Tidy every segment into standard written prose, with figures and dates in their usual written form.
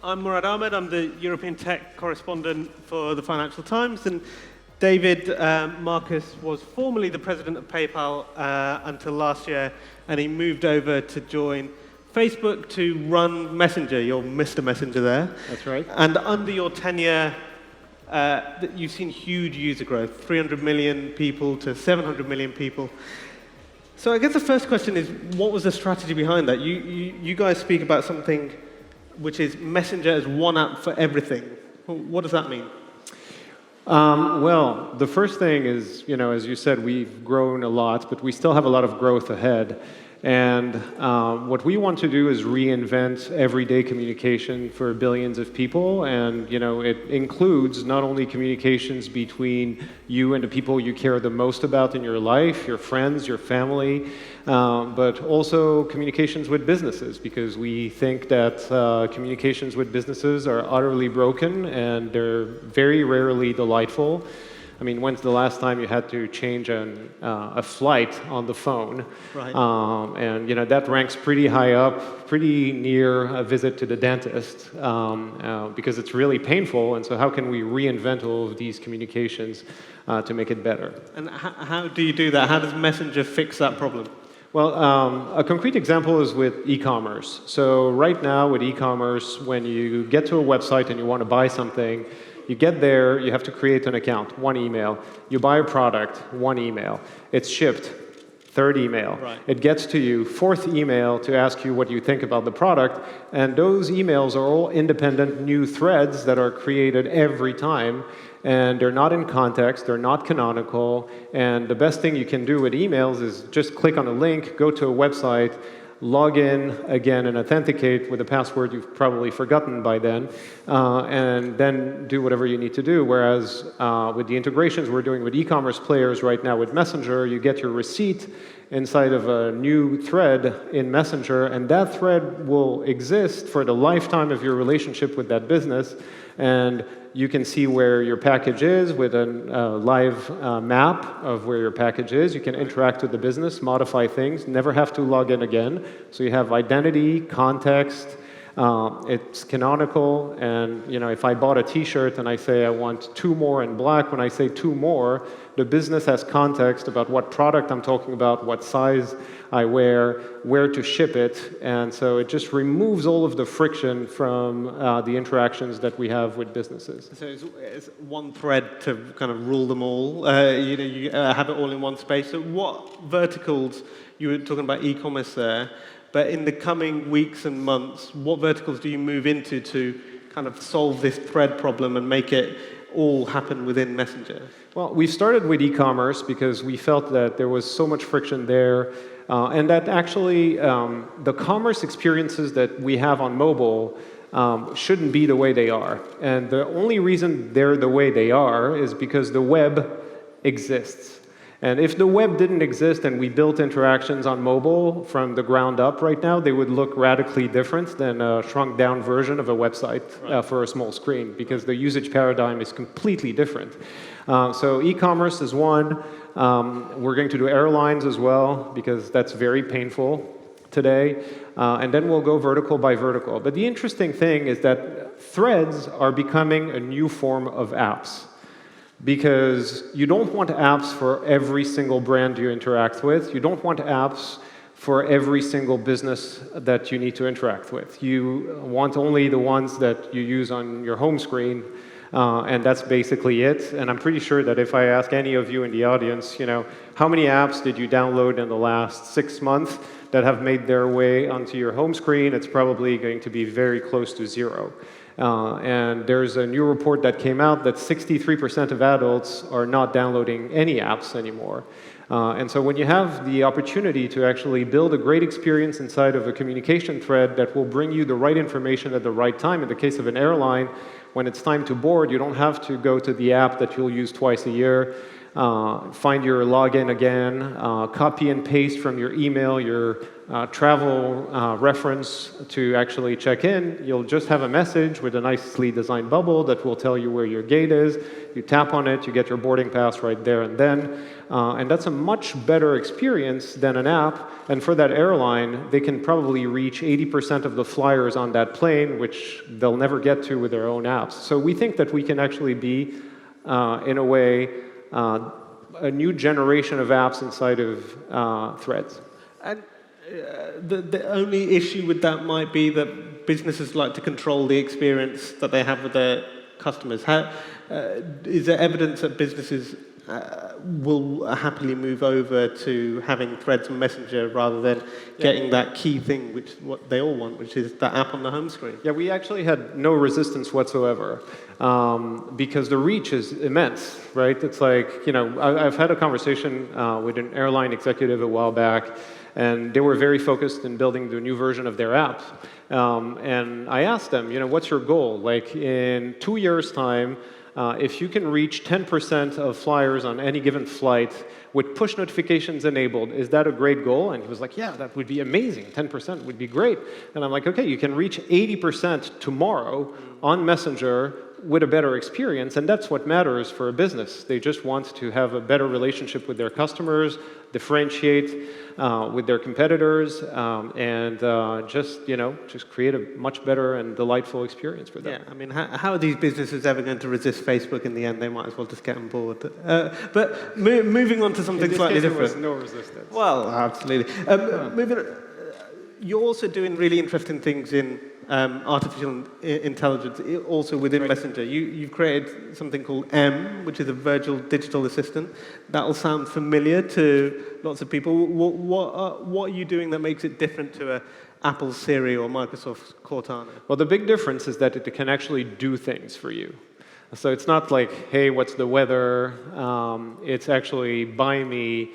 I'm Murad Ahmed. I'm the European tech correspondent for the Financial Times. And David Marcus was formerly the president of PayPal until last year, and he moved over to join Facebook to run Messenger. You're Mr. Messenger there. That's right. And under your tenure, you've seen huge user growth, 300 million people to 700 million people. So I guess the first question is, what was the strategy behind that? You guys speak about something which is Messenger as one app for everything. What does that mean? Well, the first thing is, as you said, we've grown a lot, but we still have a lot of growth ahead. And what we want to do is reinvent everyday communication for billions of people. And it includes not only communications between you and the people you care the most about in your life, your friends, your family, but also communications with businesses, because we think that communications with businesses are utterly broken and they're very rarely delightful. I mean, when's the last time you had to change a flight on the phone? Right. And that ranks pretty high up, pretty near a visit to the dentist, because it's really painful. And so how can we reinvent all of these communications to make it better? And how do you do that? How does Messenger fix that problem? Well, a concrete example is with e-commerce. So right now with e-commerce, when you get to a website and you want to buy something, you get there, you have to create an account, one email. You buy a product, one email. It's shipped, third email. Right. It gets to you, fourth email to ask you what you think about the product. And those emails are all independent new threads that are created every time. And they're not in context, they're not canonical. And the best thing you can do with emails is just click on a link, go to a website, log in again and authenticate with a password you've probably forgotten by then, and then do whatever you need to do. Whereas with the integrations we're doing with e-commerce players right now with Messenger, you get your receipt inside of a new thread in Messenger, and that thread will exist for the lifetime of your relationship with that business. And you can see where your package is with a live map of where your package is. You can interact with the business, modify things, never have to log in again. So you have identity, context, it's canonical, and if I bought a t-shirt and I say I want 2 more in black, when I say 2 more, the business has context about what product I'm talking about, what size I wear, where to ship it, and so it just removes all of the friction from the interactions that we have with businesses. So it's one thread to kind of rule them all. You have it all in one space. So what verticals, you were talking about e-commerce there, but in the coming weeks and months, what verticals do you move into to kind of solve this thread problem and make it all happen within Messenger? Well, we started with e-commerce because we felt that there was so much friction there, and that actually the commerce experiences that we have on mobile shouldn't be the way they are. And the only reason they're the way they are is because the web exists. And if the web didn't exist and we built interactions on mobile from the ground up right now, they would look radically different than a shrunk down version of a website for a small screen, because the usage paradigm is completely different. So e-commerce is one. We're going to do airlines as well, because that's very painful today. And then we'll go vertical by vertical. But the interesting thing is that threads are becoming a new form of apps, because you don't want apps for every single brand you interact with. You don't want apps for every single business that you need to interact with. You want only the ones that you use on your home screen, and that's basically it. And I'm pretty sure that if I ask any of you in the audience, how many apps did you download in the last 6 months that have made their way onto your home screen, it's probably going to be very close to 0. And there's a new report that came out that 63% of adults are not downloading any apps anymore. And so when you have the opportunity to actually build a great experience inside of a communication thread that will bring you the right information at the right time, in the case of an airline, when it's time to board, you don't have to go to the app that you'll use twice a year. find your login again, copy and paste from your email your travel reference to actually check in. You'll just have a message with a nicely designed bubble that will tell you where your gate is. You tap on it, you get your boarding pass right there and then. And that's a much better experience than an app. And for that airline, they can probably reach 80% of the flyers on that plane, which they'll never get to with their own apps. So we think that we can actually be, in a way, a new generation of apps inside of Threads. And the only issue with that might be that businesses like to control the experience that they have with their customers. Is there evidence that businesses will happily move over to having Threads and Messenger rather than getting that key thing, which is what they all want, which is the app on the home screen? Yeah, we actually had no resistance whatsoever because the reach is immense, right? It's like, I've had a conversation with an airline executive a while back, and they were very focused in building the new version of their app. And I asked them, what's your goal? Like in 2 years' time, if you can reach 10% of flyers on any given flight with push notifications enabled, is that a great goal? And he was like, yeah, that would be amazing. 10% would be great. And I'm like, okay, you can reach 80% tomorrow on Messenger with a better experience, and that's what matters for a business. They just want to have a better relationship with their customers, differentiate with their competitors, and just create a much better and delightful experience for them. Yeah, I mean, how are these businesses ever going to resist Facebook in the end? They might as well just get on board. But moving on to something slightly different. There was no resistance. Well, absolutely. Moving on, you're also doing really interesting things in artificial intelligence, also within Messenger. You've created something called M, which is a virtual digital assistant. That'll sound familiar to lots of people. What are you doing that makes it different to Apple's Siri or Microsoft's Cortana? Well, the big difference is that it can actually do things for you. So it's not like, hey, what's the weather? It's actually buy me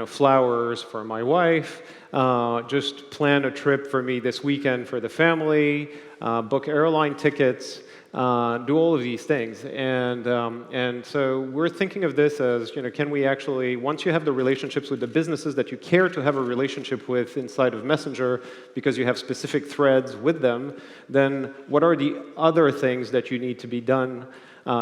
flowers for my wife, just plan a trip for me this weekend for the family, book airline tickets, do all of these things. And so we're thinking of this as, can we actually, once you have the relationships with the businesses that you care to have a relationship with inside of Messenger because you have specific threads with them, then what are the other things that you need to be done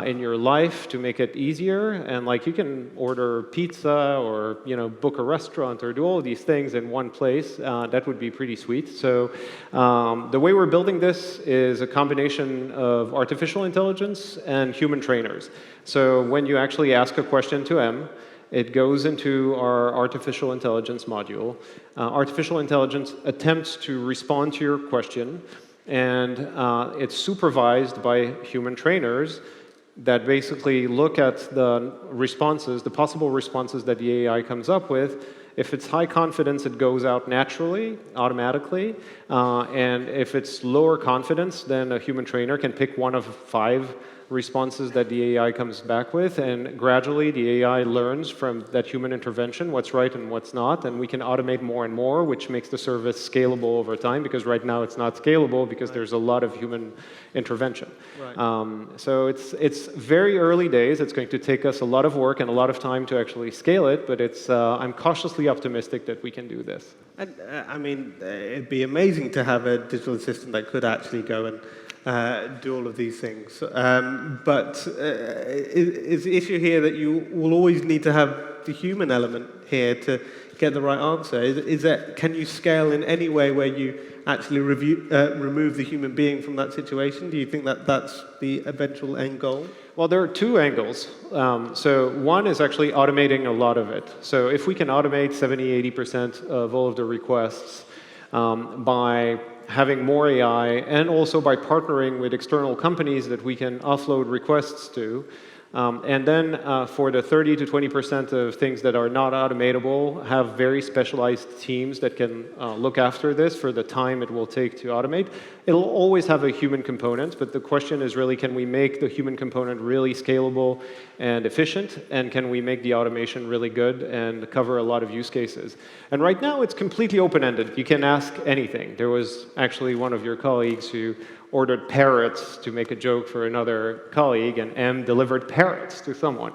in your life to make it easier? And like you can order pizza or book a restaurant or do all of these things in one place. That would be pretty sweet. So the way we're building this is a combination of artificial intelligence and human trainers. So when you actually ask a question to M, it goes into our artificial intelligence module. Artificial intelligence attempts to respond to your question, and it's supervised by human trainers that basically look at the responses, the possible responses that the AI comes up with. If it's high confidence, it goes out naturally, automatically. And if it's lower confidence, then a human trainer can pick one of 5 responses that the AI comes back with, and gradually the AI learns from that human intervention what's right and what's not, and we can automate more and more, which makes the service scalable over time, because right now it's not scalable because there's a lot of human intervention. Right. So it's very early days. It's going to take us a lot of work and a lot of time to actually scale it, but I'm cautiously optimistic that we can do this. And, I mean, it'd be amazing to have a digital assistant that could actually go and do all of these things. But is the issue here that you will always need to have the human element here to get the right answer? Can you scale in any way where you actually remove the human being from that situation? Do you think that that's the eventual end goal? Well, there are 2 angles. So one is actually automating a lot of it. So if we can automate 70-80% of all of the requests by having more AI, and also by partnering with external companies that we can offload requests to. And then for the 30 to 20% of things that are not automatable, have very specialized teams that can look after this for the time it will take to automate. It'll always have a human component, but the question is really, can we make the human component really scalable and efficient, and can we make the automation really good and cover a lot of use cases? And right now, it's completely open-ended. You can ask anything. There was actually one of your colleagues who ordered parrots to make a joke for another colleague, and M delivered parrots to someone.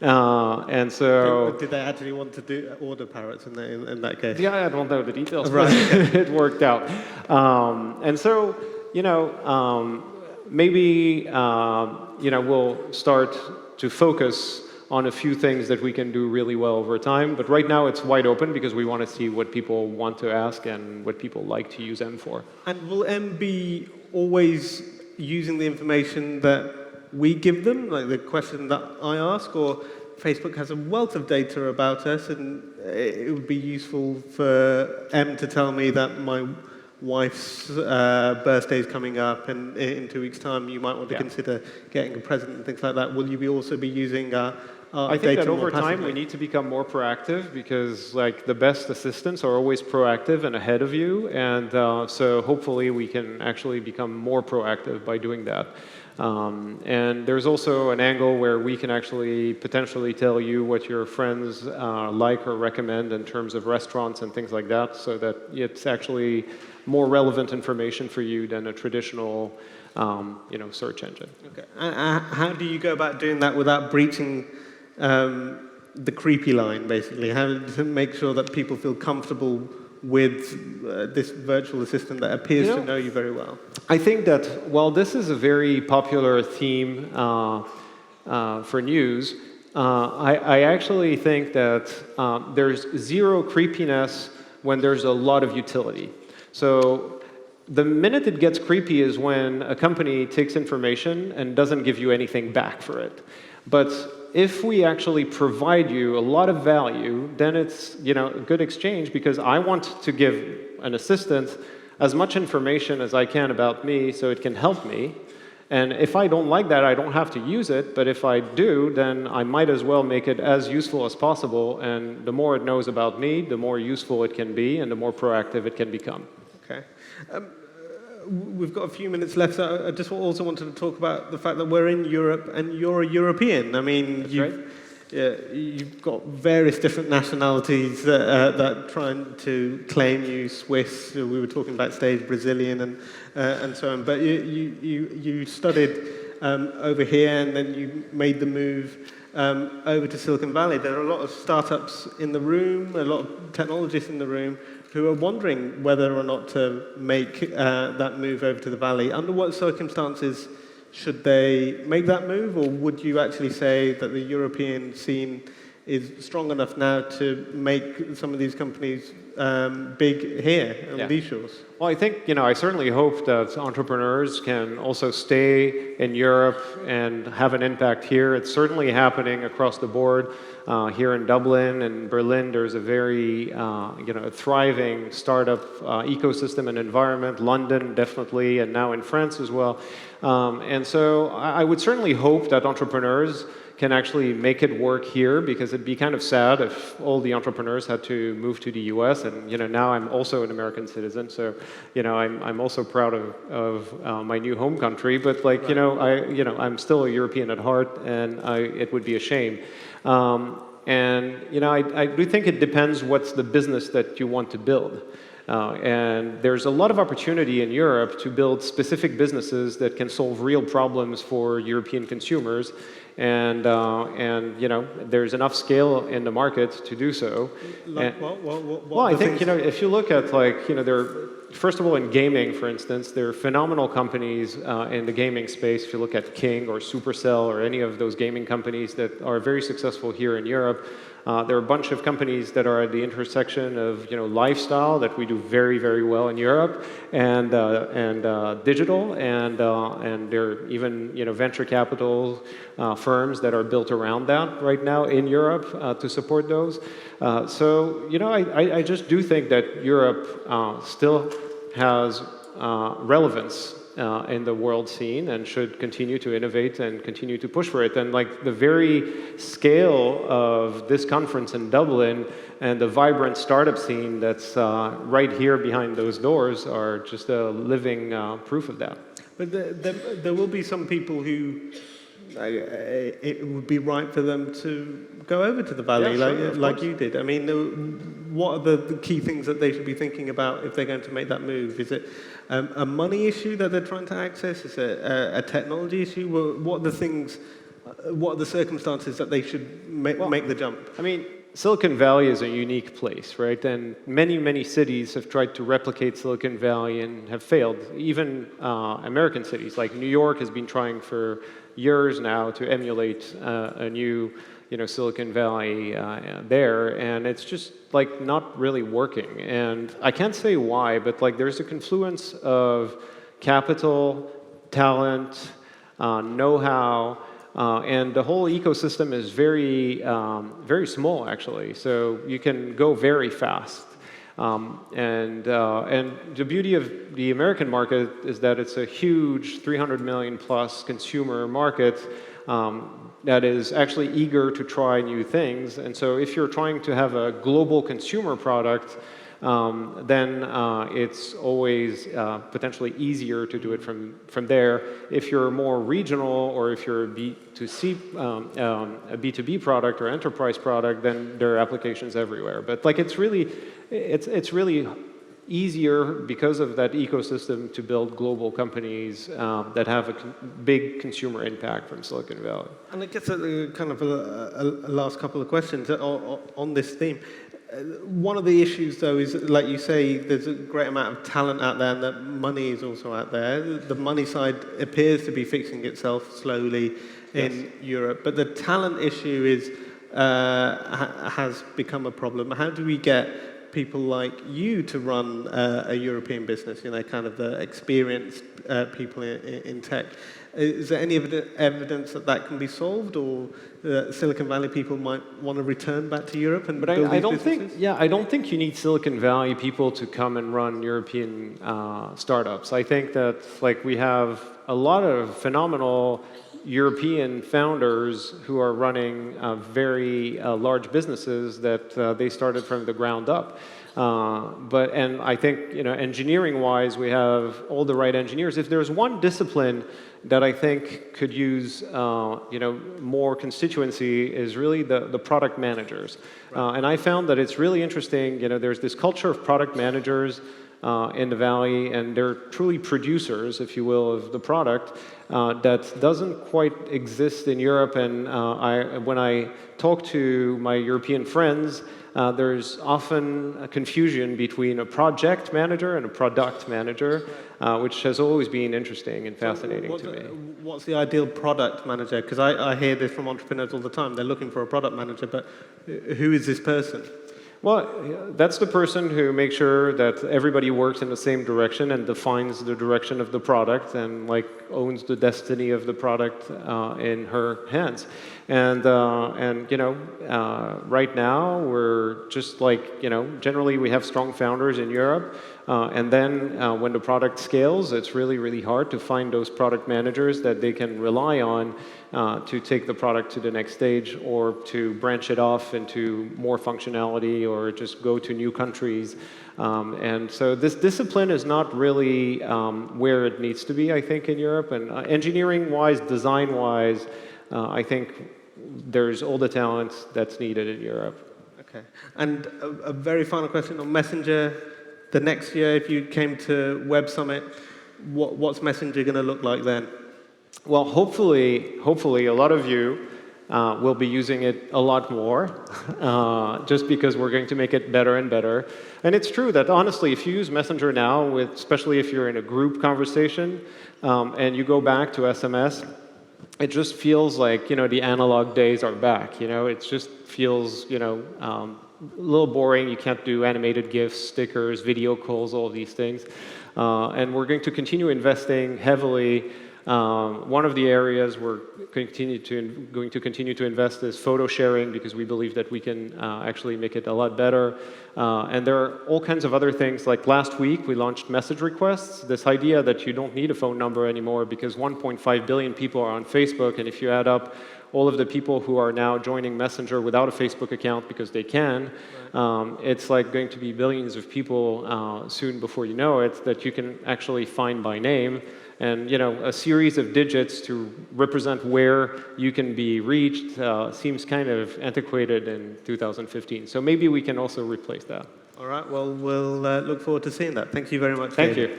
And so, Did they actually want to order parrots in that case? yeah, I don't know the details, Right. but it worked out. And so, maybe, we'll start to focus on a few things that we can do really well over time. But right now, it's wide open because we want to see what people want to ask and what people like to use M for. And will M be always using the information that we give them, like the question that I ask, or Facebook has a wealth of data about us, and it would be useful for M to tell me that my wife's birthday is coming up, and in 2 weeks' time you might want to consider getting a present and things like that. Will you also be using our I think data that over more time passively? we need to become more proactive because like the best assistants are always proactive and ahead of you, and so hopefully we can actually become more proactive by doing that. And there's also an angle where we can actually potentially tell you what your friends like or recommend in terms of restaurants and things like that, so that it's actually more relevant information for you than a traditional search engine. Okay. How do you go about doing that without breaching the creepy line, basically? How to make sure that people feel comfortable with this virtual assistant that appears to know you very well? I think that while this is a very popular theme for news, I actually think that there's zero creepiness when there's a lot of utility. So the minute it gets creepy is when a company takes information and doesn't give you anything back for it. But if we actually provide you a lot of value, then it's a good exchange, because I want to give an assistant as much information as I can about me so it can help me. And if I don't like that, I don't have to use it. But if I do, then I might as well make it as useful as possible. And the more it knows about me, the more useful it can be, and the more proactive it can become. Okay. We've got a few minutes left, so I just also wanted to talk about the fact that we're in Europe and you're a European. I mean, you've got various different nationalities that trying to claim you, Swiss. We were talking backstage, Brazilian, and so on. But you studied over here, and then you made the move over to Silicon Valley. There are a lot of startups in the room, a lot of technologists in the room, who are wondering whether or not to make that move over to the Valley. Under what circumstances should they make that move, or would you actually say that the European scene is strong enough now to make some of these companies big here on these shores? Well, I think, I certainly hope that entrepreneurs can also stay in Europe and have an impact here. It's certainly happening across the board. Here in Dublin and Berlin, there's a very, thriving startup ecosystem and environment. London, definitely, and now in France as well. And so I would certainly hope that entrepreneurs can actually make it work here, because it'd be kind of sad if all the entrepreneurs had to move to the US. And now I'm also an American citizen, so I'm also proud of my new home country. But I'm still a European at heart, and it would be a shame. I do think it depends what's the business that you want to build. And there's a lot of opportunity in Europe to build specific businesses that can solve real problems for European consumers. And there's enough scale in the market to do so. Well, I think if you look at first of all, in gaming, for instance, there are phenomenal companies in the gaming space. If you look at King or Supercell or any of those gaming companies that are very successful here in Europe, there are a bunch of companies that are at the intersection of lifestyle that we do very, very well in Europe, and digital, and there are even venture capital firms that are built around that right now in Europe to support those. I just do think that Europe still has relevance in the world scene, and should continue to innovate and continue to push for it. And the very scale of this conference in Dublin and the vibrant startup scene that's right here behind those doors are just a living proof of that. But there will be some people who it would be right for them to go over to the Valley, like you did. I mean, what are the key things that they should be thinking about if they're going to make that move? Is it a money issue that they're trying to access? Is it a technology issue? What are the things what are the circumstances that they should make the jump? I mean, Silicon Valley is a unique place, right? And many, many cities have tried to replicate Silicon Valley and have failed. Even American cities, like New York, has been trying for years now to emulate a new, Silicon Valley there, and it's just like not really working. And I can't say why, but like there's a confluence of capital, talent, know-how. And the whole ecosystem is very small, actually. So you can go very fast. And the beauty of the American market is that it's a huge 300 million plus consumer market that is actually eager to try new things. And so if you're trying to have a global consumer product, then it's always potentially easier to do it from there. If you're more regional, or if you're a B2C, a B2B product or enterprise product, then there are applications everywhere. But like it's really easier because of that ecosystem to build global companies that have a big consumer impact from Silicon Valley. And I guess kind of a last couple of questions on this theme. One of the issues, though, is, like you say, there's a great amount of talent out there, and that money is also out there. The money side appears to be fixing itself slowly in Europe, but the talent issue has become a problem. How do we get people like you to run a European business? Kind of the experienced people in tech. Is there any evidence that can be solved, or Silicon Valley people might want to return back to Europe and build these businesses? I don't think you need Silicon Valley people to come and run European startups. I think that like we have a lot of phenomenal European founders who are running very large businesses that they started from the ground up. And I think engineering-wise, we have all the right engineers. If there's one discipline that I think could use more constituency, is really the product managers. Right. And I found that it's really interesting. There's this culture of product managers in the Valley, and they're truly producers, if you will, of the product that doesn't quite exist in Europe. And when I talk to my European friends, there's often a confusion between a project manager and a product manager, which has always been interesting and fascinating to me. What's the ideal product manager? Because I hear this from entrepreneurs all the time. They're looking for a product manager, but who is this person? Well, that's the person who makes sure that everybody works in the same direction and defines the direction of the product and like owns the destiny of the product in her hands. And right now we're just like, generally we have strong founders in Europe. And then when the product scales, it's really, really hard to find those product managers that they can rely on to take the product to the next stage, or to branch it off into more functionality, or just go to new countries. And so this discipline is not really where it needs to be, I think, in Europe. And engineering-wise, design-wise, I think there's all the talent that's needed in Europe. Okay. And a very final question on Messenger. The next year, if you came to Web Summit, what's Messenger going to look like then? Well, hopefully, a lot of you will be using it a lot more, just because we're going to make it better and better. And it's true that, honestly, if you use Messenger now, especially if you're in a group conversation, and you go back to SMS, it just feels like, the analog days are back. It just feels, a little boring. You can't do animated GIFs, stickers, video calls, all of these things. And we're going to continue investing heavily. One of the areas we're going to continue to invest is photo sharing, because we believe that we can actually make it a lot better. And there are all kinds of other things. Like last week, we launched message requests, this idea that you don't need a phone number anymore because 1.5 billion people are on Facebook, and if you add up all of the people who are now joining Messenger without a Facebook account because they can, it's like going to be billions of people soon before you know it that you can actually find by name. And a series of digits to represent where you can be reached seems kind of antiquated in 2015. So maybe we can also replace that. All right. Well, we'll look forward to seeing that. Thank you very much. Thank you.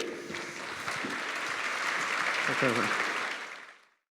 Thank you very much.